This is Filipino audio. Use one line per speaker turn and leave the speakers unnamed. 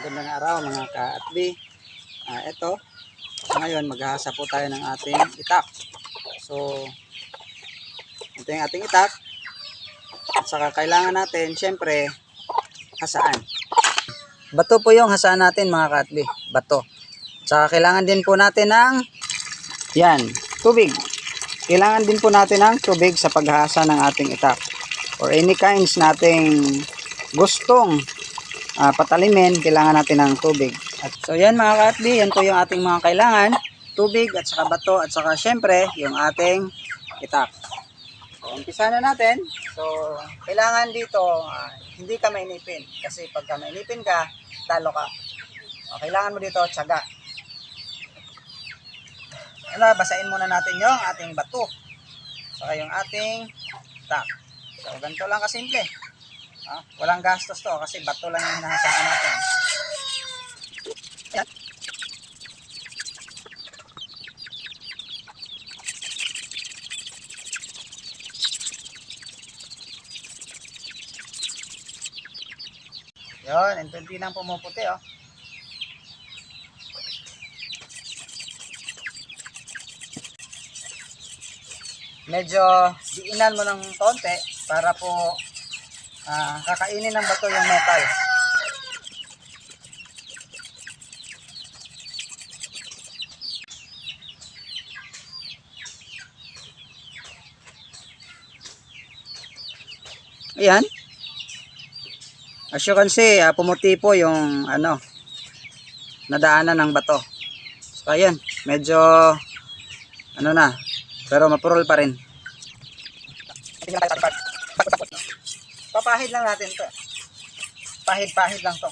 Magandang araw mga ka-atbi. Ito, ngayon maghahasa po tayo ng ating itak. So, ito yung ating itak. At saka kailangan natin, syempre, hasaan. Bato po yung hasaan natin mga ka-atbi. Bato. At saka kailangan din po natin ng, yan, tubig. Kailangan din po natin ng tubig sa paghahasa ng ating itak. Or any kinds nating gustong patalimin, kailangan natin ng tubig. At so yan mga ka-atbi, yan po yung ating mga kailangan, tubig at saka bato at saka syempre yung ating itak. So umpisa na natin. So kailangan dito hindi ka mainipin kasi pagka mainipin ka, talo ka. So, kailangan mo dito tiyaga. Basahin muna natin yung ating bato saka yung ating itak. So ganito lang kasimple. Walang gastos to kasi bato lang yung hinahasaan natin. Yan. Yun, unti nang pumuputi oh. Medyo diinan mo ng konti para po kakainin ng bato yung metal. Ayan. As you can see, pumuti po yung nadaanan ng bato. So ayan, medyo na, pero mapurol pa rin. Papahid lang natin to. Pahid-pahid lang to.